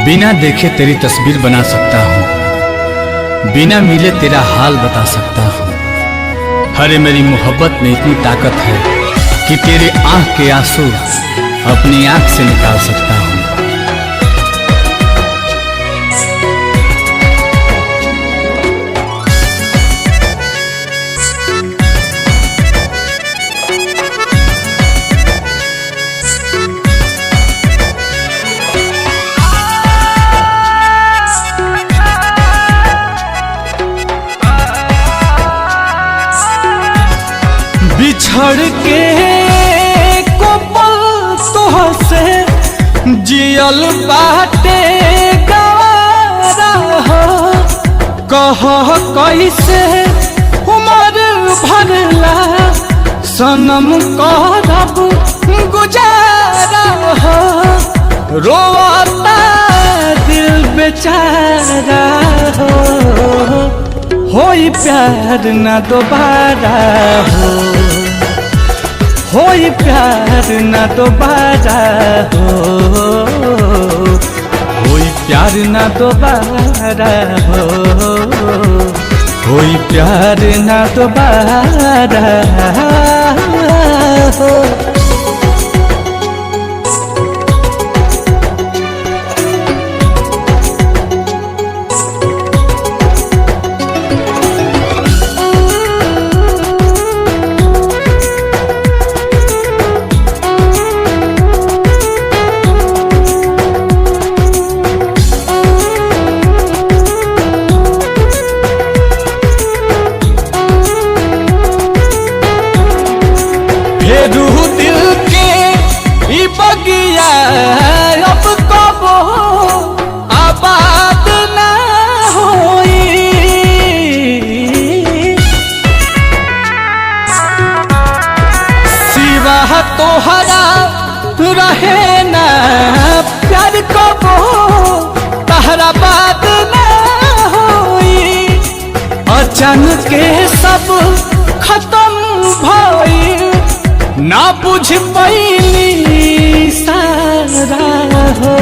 बिना देखे तेरी तस्वीर बना सकता हूँ, बिना मिले तेरा हाल बता सकता हूँ। अरे मेरी मोहब्बत में इतनी ताकत है कि तेरे आँख के आंसू अपनी आँख से निकाल सकता हूँ। बिछड़ के कोपल तोहसे जियल बाटे गवारा हो। कह कैसे उमर भरला सनम करब गुजारा हो। रोता दिल बेचारा हो, होई प्यार ना दोबारा हो, होई प्यार ना दोबारा हो, होई प्यार ना दोबारा हो, होई प्यार ना दोबारा हो। फेरू दिल के ई बगिया अब कबो आबाद ना होई। सिवा तोहरा रहे ना प्यार कबो तहरा बात ना होई। अचानक के सब खत्म भई, ना बुझ पैली सारा हो।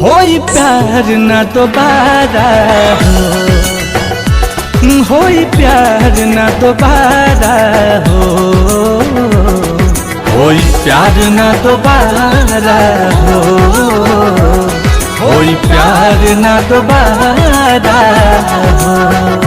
होई प्यार ना दोबारा हो, होई प्यार ना दोबारा हो, होई प्यार ना दोबारा हो, होई प्यार ना दोबारा हो।